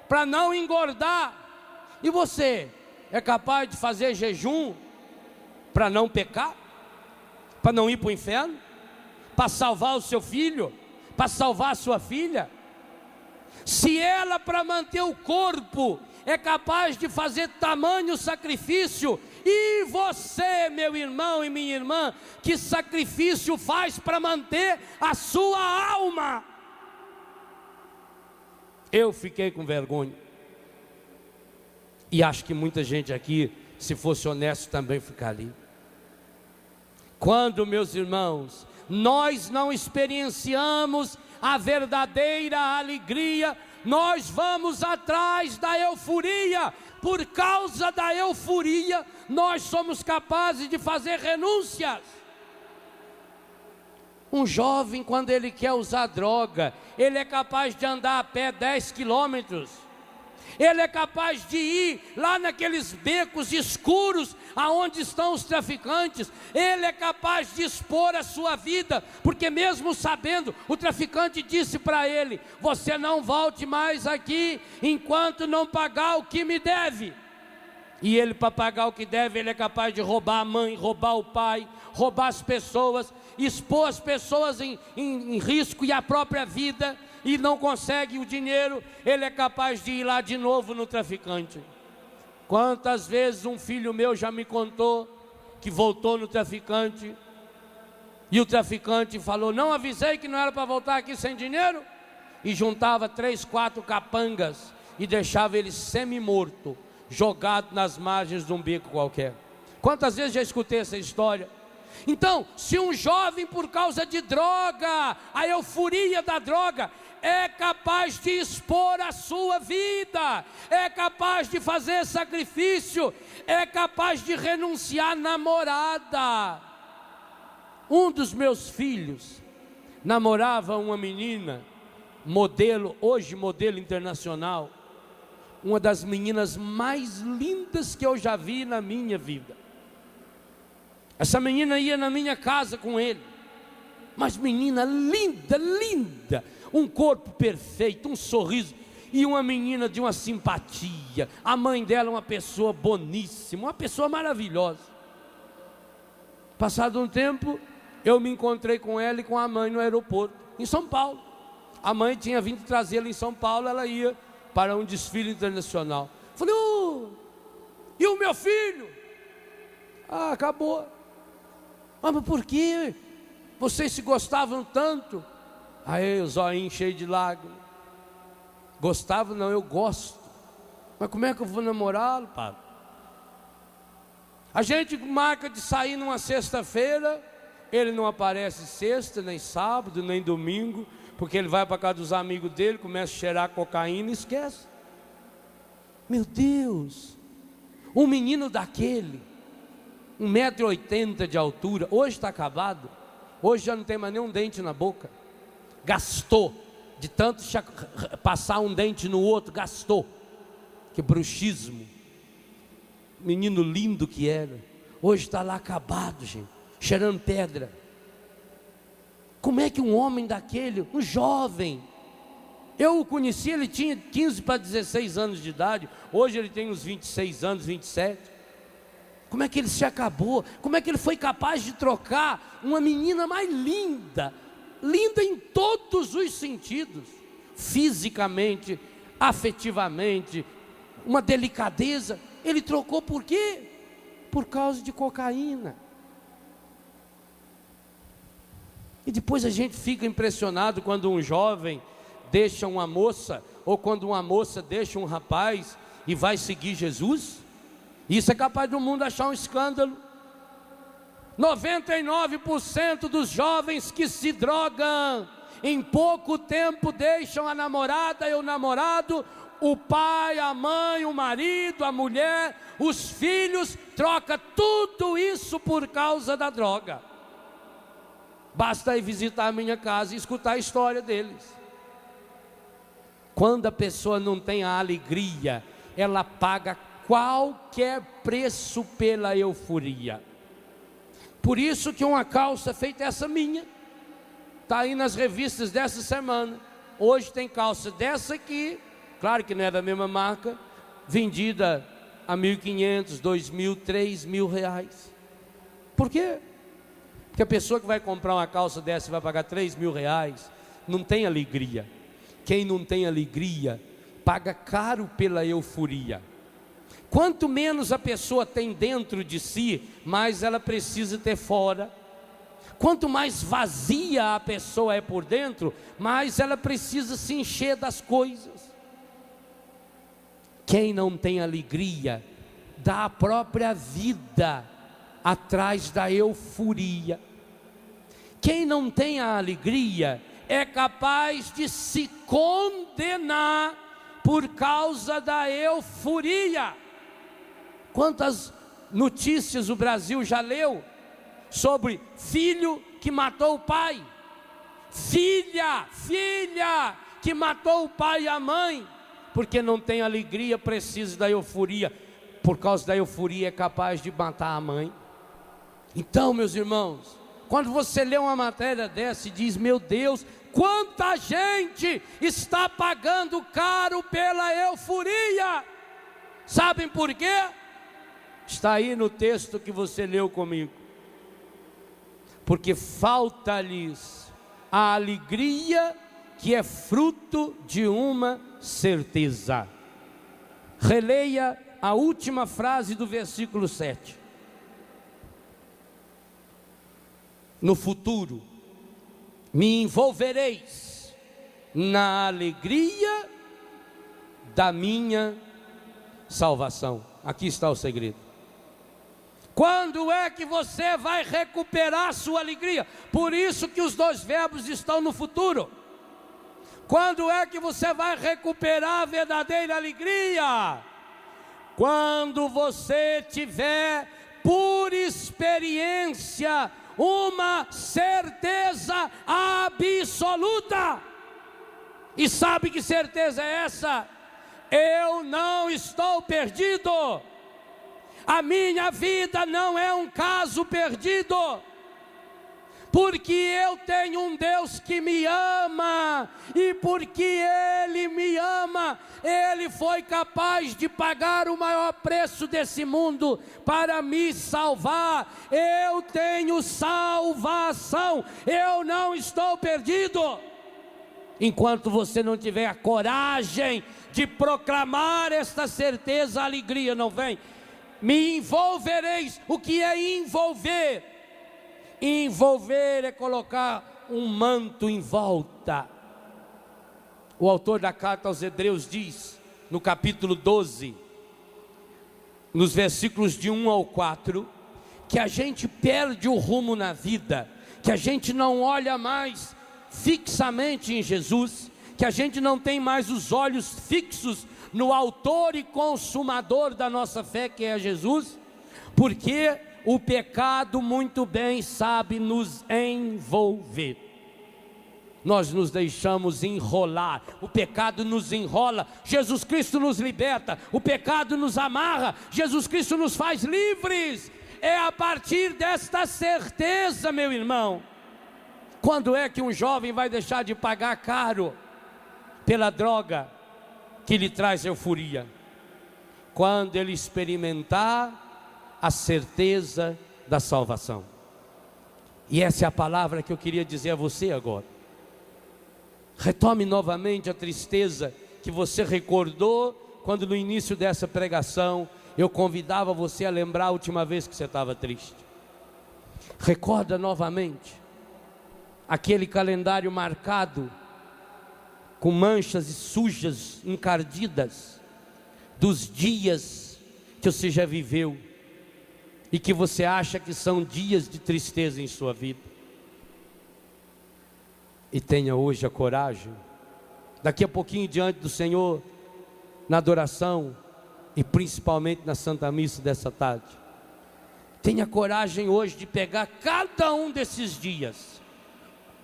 para não engordar. E você é capaz de fazer jejum para não pecar? Para não ir para o inferno? Para salvar o seu filho? Para salvar a sua filha? Se ela, para manter o corpo, é capaz de fazer tamanho sacrifício, e você, meu irmão e minha irmã, que sacrifício faz para manter a sua alma? Eu fiquei com vergonha, e acho que muita gente aqui, se fosse honesto, também ficaria. Quando, meus irmãos, nós não experienciamos a verdadeira alegria, nós vamos atrás da euforia. Por causa da euforia, nós somos capazes de fazer renúncias. Um jovem, quando ele quer usar droga, ele é capaz de andar a pé 10 quilômetros. Ele é capaz de ir lá naqueles becos escuros aonde estão os traficantes. Ele é capaz de expor a sua vida, porque mesmo sabendo, o traficante disse para ele: você não volte mais aqui enquanto não pagar o que me deve. E ele, para pagar o que deve, ele é capaz de roubar a mãe, roubar o pai, roubar as pessoas, expor as pessoas em risco e a própria vida. e não consegue o dinheiro, ele é capaz de ir lá de novo no traficante. Quantas vezes um filho meu já me contou que voltou no traficante, e o traficante falou: não avisei que não era para voltar aqui sem dinheiro? E juntava 3, 4 capangas e deixava ele semi-morto, jogado nas margens de um beco qualquer. Quantas vezes já escutei essa história? Então, se um jovem, por causa de droga, a euforia da droga, é capaz de expor a sua vida, é capaz de fazer sacrifício, é capaz de renunciar à namorada. Um dos meus filhos namorava uma menina, modelo, hoje modelo internacional, uma das meninas mais lindas que eu já vi na minha vida. Essa menina ia na minha casa com ele, mas menina linda, linda, um corpo perfeito, um sorriso, e uma menina de uma simpatia. A mãe dela uma pessoa boníssima, uma pessoa maravilhosa. Passado um tempo, eu me encontrei com ela e com a mãe no aeroporto, em São Paulo. A mãe tinha vindo trazê-la em São Paulo, ela ia para um desfile internacional. Falei: e o meu filho? Ah, acabou. Ah, mas por quê? Vocês se gostavam tanto? Aí o zoinho cheio de lágrimas. Gostava não, eu gosto. Mas como é que eu vou namorá-lo, padre? A gente marca de sair numa sexta-feira, ele não aparece sexta, nem sábado, nem domingo, porque ele vai para casa dos amigos dele, começa a cheirar cocaína e esquece. Meu Deus, um menino daquele, 1,80 m de altura, hoje está acabado, hoje já não tem mais nenhum dente na boca, gastou, de tanto passar um dente no outro, gastou, que bruxismo, menino lindo que era, hoje está lá acabado, gente, cheirando pedra. Como é que um homem daquele, um jovem, eu o conheci, ele tinha 15 para 16 anos de idade, hoje ele tem uns 26 anos, 27, como é que ele se acabou? Como é que ele foi capaz de trocar uma menina mais linda, linda em todos os sentidos, fisicamente, afetivamente, uma delicadeza, ele trocou por quê? Por causa de cocaína. E depois a gente fica impressionado quando um jovem deixa uma moça, ou quando uma moça deixa um rapaz e vai seguir Jesus. Isso é capaz do mundo achar um escândalo. 99% dos jovens que se drogam, em pouco tempo deixam a namorada e o namorado, o pai, a mãe, o marido, a mulher, os filhos, troca tudo isso por causa da droga. Basta ir visitar a minha casa e escutar a história deles. Quando a pessoa não tem a alegria, ela paga qualquer preço pela euforia. Por isso que uma calça feita essa minha, está aí nas revistas dessa semana. Hoje tem calça dessa aqui, claro que não é da mesma marca, vendida a 1.500, 2.000, 3.000 reais. Por quê? Porque a pessoa que vai comprar uma calça dessa e vai pagar 3.000 reais, não tem alegria. Quem não tem alegria, paga caro pela euforia. Quanto menos a pessoa tem dentro de si, mais ela precisa ter fora. Quanto mais vazia a pessoa é por dentro, mais ela precisa se encher das coisas. Quem não tem alegria, dá a própria vida atrás da euforia. Quem não tem a alegria, é capaz de se condenar por causa da euforia. Quantas notícias o Brasil já leu sobre filho que matou o pai, filha que matou o pai e a mãe, porque não tem alegria, precisa da euforia. Por causa da euforia é capaz de matar a mãe. Então, meus irmãos, quando você lê uma matéria dessa e diz: meu Deus, quanta gente está pagando caro pela euforia. Sabem por quê? Está aí no texto que você leu comigo. Porque falta-lhes a alegria que é fruto de uma certeza. Releia a última frase do versículo 7. No futuro, me envolvereis na alegria da minha salvação. Aqui está o segredo. Quando é que você vai recuperar sua alegria? Por isso que os dois verbos estão no futuro. Quando é que você vai recuperar a verdadeira alegria? Quando você tiver por experiência uma certeza absoluta. E sabe que certeza é essa? Eu não estou perdido. A minha vida não é um caso perdido, porque eu tenho um Deus que me ama, e porque Ele me ama, Ele foi capaz de pagar o maior preço desse mundo para me salvar. Eu tenho salvação, eu não estou perdido. Enquanto você não tiver a coragem de proclamar esta certeza, a alegria não vem. Me envolvereis. O que é envolver? Envolver é colocar um manto em volta. O autor da carta aos Hebreus diz, no capítulo 12, nos versículos de 1 ao 4, que a gente perde o rumo na vida, que a gente não olha mais fixamente em Jesus, que a gente não tem mais os olhos fixos no autor e consumador da nossa fé, que é Jesus, porque o pecado muito bem sabe nos envolver. Nós nos deixamos enrolar, o pecado nos enrola, Jesus Cristo nos liberta, o pecado nos amarra, Jesus Cristo nos faz livres. É a partir desta certeza, meu irmão. Quando é que um jovem vai deixar de pagar caro pela droga que lhe traz euforia? Quando ele experimentar a certeza da salvação. E essa é a palavra que eu queria dizer a você agora. Retome novamente a tristeza que você recordou quando no início dessa pregação eu convidava você a lembrar a última vez que você estava triste. Recorda novamente aquele calendário marcado com manchas sujas, encardidas, dos dias que você já viveu e que você acha que são dias de tristeza em sua vida. E tenha hoje a coragem, daqui a pouquinho diante do Senhor, na adoração e principalmente na Santa Missa dessa tarde, tenha coragem hoje de pegar cada um desses dias,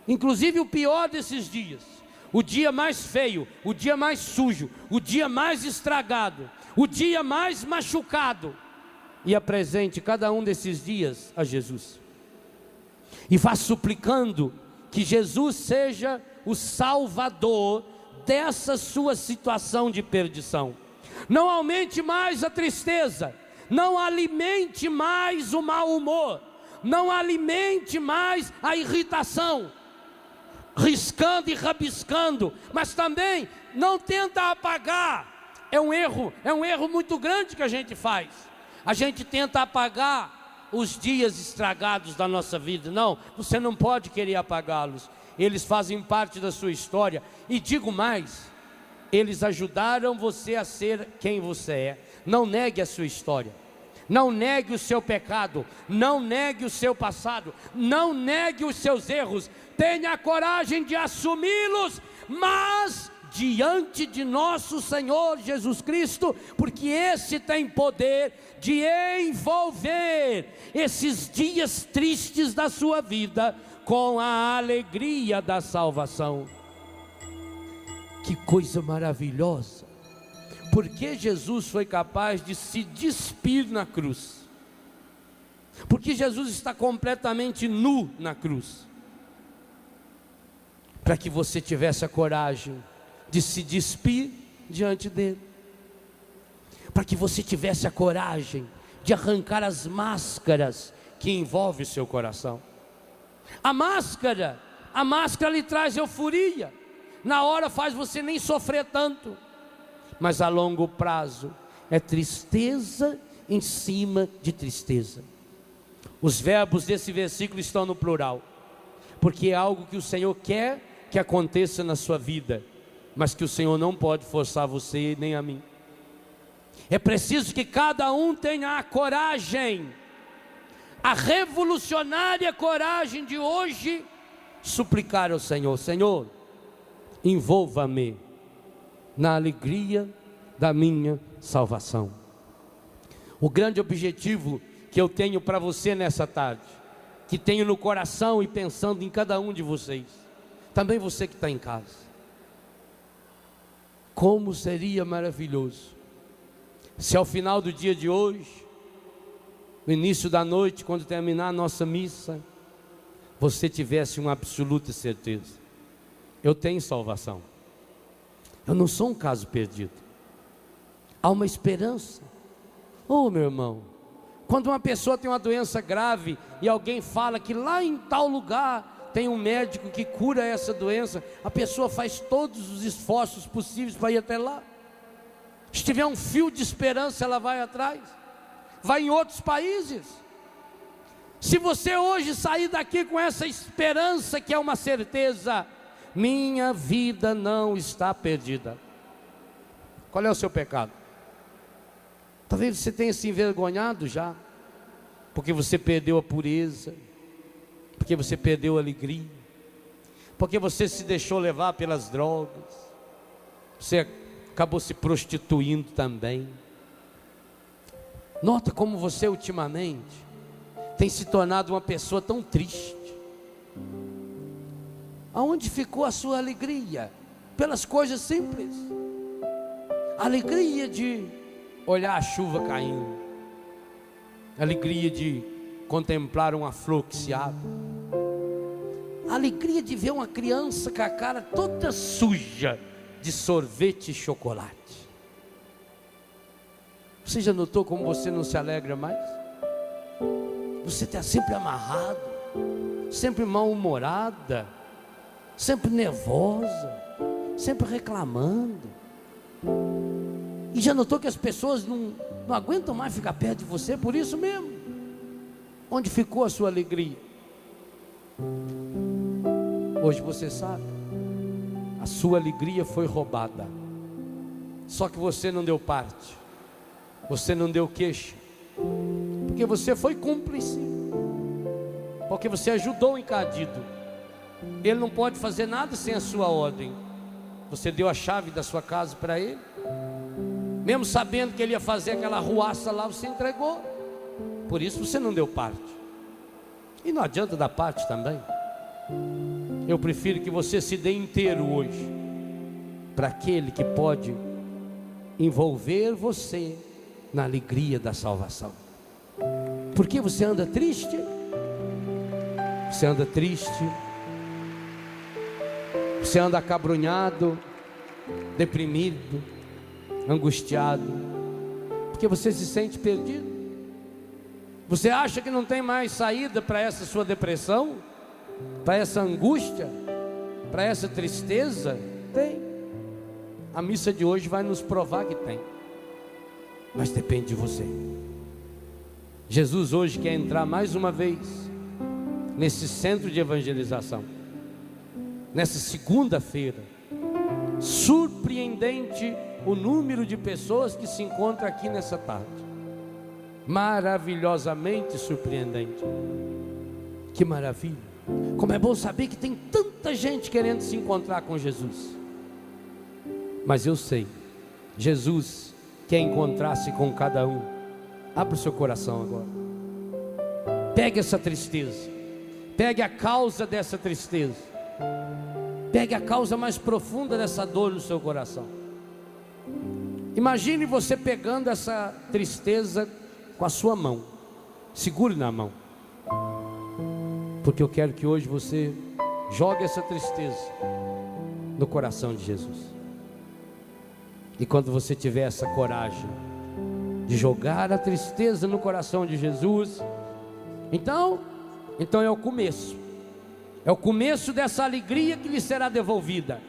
inclusive o pior desses dias, o dia mais feio, o dia mais sujo, o dia mais estragado, o dia mais machucado, e apresente cada um desses dias a Jesus, e vá suplicando que Jesus seja o salvador dessa sua situação de perdição. Não aumente mais a tristeza, não alimente mais o mau humor, não alimente mais a irritação, riscando e rabiscando, mas também não tenta apagar. É um erro muito grande que a gente faz. A gente tenta apagar os dias estragados da nossa vida. Não, você não pode querer apagá-los. Eles fazem parte da sua história. E digo mais, eles ajudaram você a ser quem você é. Não negue a sua história, não negue o seu pecado, não negue o seu passado, não negue os seus erros. Tenha a coragem de assumi-los, mas diante de nosso Senhor Jesus Cristo, porque esse tem poder de envolver esses dias tristes da sua vida com a alegria da salvação. Que coisa maravilhosa! Porque Jesus foi capaz de se despir na cruz, porque Jesus está completamente nu na cruz, para que você tivesse a coragem de se despir diante dele, para que você tivesse a coragem de arrancar as máscaras que envolvem o seu coração. A máscara lhe traz euforia, na hora faz você nem sofrer tanto, mas a longo prazo é tristeza em cima de tristeza. Os verbos desse versículo estão no plural, porque é algo que o Senhor quer que aconteça na sua vida, mas que o Senhor não pode forçar você nem a mim. É preciso que cada um tenha a coragem, a revolucionária coragem de hoje, suplicar ao Senhor: Senhor, envolva-me na alegria da minha salvação. O grande objetivo que eu tenho para você nessa tarde, que tenho no coração e pensando em cada um de vocês, também você que está em casa, como seria maravilhoso se ao final do dia de hoje, no início da noite, quando terminar a nossa missa, você tivesse uma absoluta certeza: eu tenho salvação, eu não sou um caso perdido, há uma esperança. Oh, meu irmão, quando uma pessoa tem uma doença grave e alguém fala que lá em tal lugar tem um médico que cura essa doença, a pessoa faz todos os esforços possíveis para ir até lá. Se tiver um fio de esperança, ela vai atrás, vai em outros países. Se você hoje sair daqui com essa esperança, que é uma certeza: minha vida não está perdida. Qual é o seu pecado? Talvez você tenha se envergonhado já, porque você perdeu a pureza, porque você perdeu a alegria, porque você se deixou levar pelas drogas, você acabou se prostituindo também. Nota como você ultimamente tem se tornado uma pessoa tão triste. Aonde ficou a sua alegria? Pelas coisas simples. A alegria de olhar a chuva caindo, a alegria de contemplar uma flor que se abre, a alegria de ver uma criança com a cara toda suja de sorvete e chocolate. Você já notou como você não se alegra mais? Você está sempre amarrado, sempre mal-humorada, sempre nervosa, sempre reclamando. E já notou que as pessoas não aguentam mais ficar perto de você por isso mesmo? Onde ficou a sua alegria? Hoje você sabe, a sua alegria foi roubada. Só que você não deu parte, você não deu queixa, porque você foi cúmplice, porque você ajudou o encadido. Ele não pode fazer nada sem a sua ordem. Você deu a chave da sua casa para ele, mesmo sabendo que ele ia fazer aquela ruaça lá, você entregou. Por isso você não deu parte. E não adianta dar parte também. Eu prefiro que você se dê inteiro hoje para aquele que pode envolver você na alegria da salvação. Por que você anda triste? Você anda triste, você anda acabrunhado, deprimido, angustiado, porque você se sente perdido. Você acha que não tem mais saída para essa sua depressão, para essa angústia, para essa tristeza? Tem. A missa de hoje vai nos provar que tem, mas depende de você. Jesus hoje quer entrar mais uma vez nesse centro de evangelização, nessa segunda-feira. Surpreendente o número de pessoas que se encontram aqui nessa tarde, maravilhosamente surpreendente. Que maravilha! Como é bom saber que tem tanta gente querendo se encontrar com Jesus. Mas eu sei, Jesus quer encontrar-se com cada um. Abra o seu coração agora, pegue essa tristeza, pegue a causa dessa tristeza, pegue a causa mais profunda dessa dor no seu coração. Imagine você pegando essa tristeza com a sua mão, segure na mão, porque eu quero que hoje você jogue essa tristeza no coração de Jesus. E quando você tiver essa coragem de jogar a tristeza no coração de Jesus, então é o começo dessa alegria que lhe será devolvida.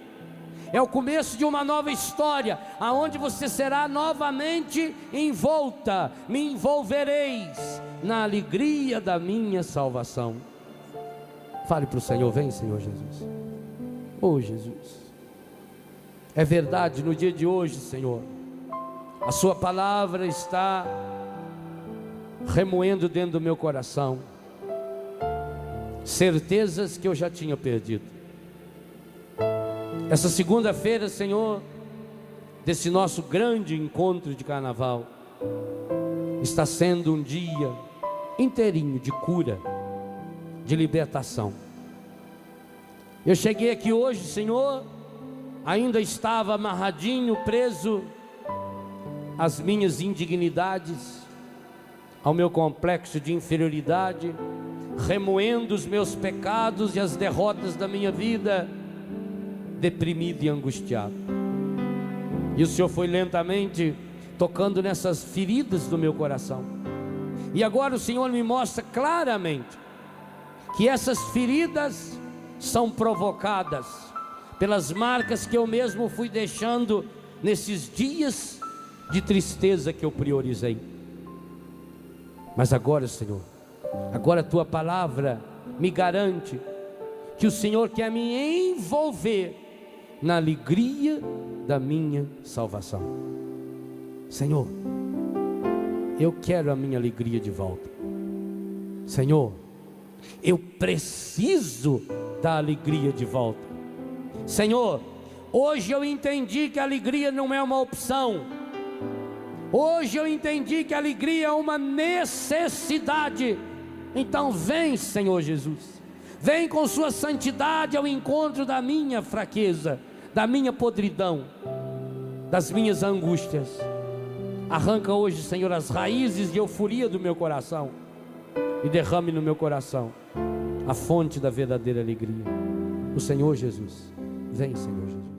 é o começo de uma nova história, aonde você será novamente envolta. Me envolvereis na alegria da minha salvação. Fale para o Senhor: vem, Senhor Jesus. Oh Jesus, é verdade, no dia de hoje, Senhor, a sua palavra está remoendo dentro do meu coração certezas que eu já tinha perdido. Essa segunda-feira, Senhor, desse nosso grande encontro de carnaval, está sendo um dia inteirinho de cura, de libertação. Eu cheguei aqui hoje, Senhor, ainda estava amarradinho, preso às minhas indignidades, ao meu complexo de inferioridade, remoendo os meus pecados e as derrotas da minha vida, deprimido e angustiado. E o Senhor foi lentamente tocando nessas feridas do meu coração. E agora o Senhor me mostra claramente que essas feridas são provocadas pelas marcas que eu mesmo fui deixando nesses dias de tristeza que eu priorizei. Mas agora, Senhor, agora a tua palavra me garante que o Senhor quer me envolver na alegria da minha salvação. Senhor, eu quero a minha alegria de volta. Senhor, eu preciso da alegria de volta. Senhor, hoje eu entendi que a alegria não é uma opção. Hoje eu entendi que a alegria é uma necessidade. Então vem, Senhor Jesus, vem com sua santidade ao encontro da minha fraqueza, da minha podridão, das minhas angústias. Arranca hoje, Senhor, as raízes de euforia do meu coração e derrame no meu coração a fonte da verdadeira alegria. O Senhor Jesus. Vem, Senhor Jesus.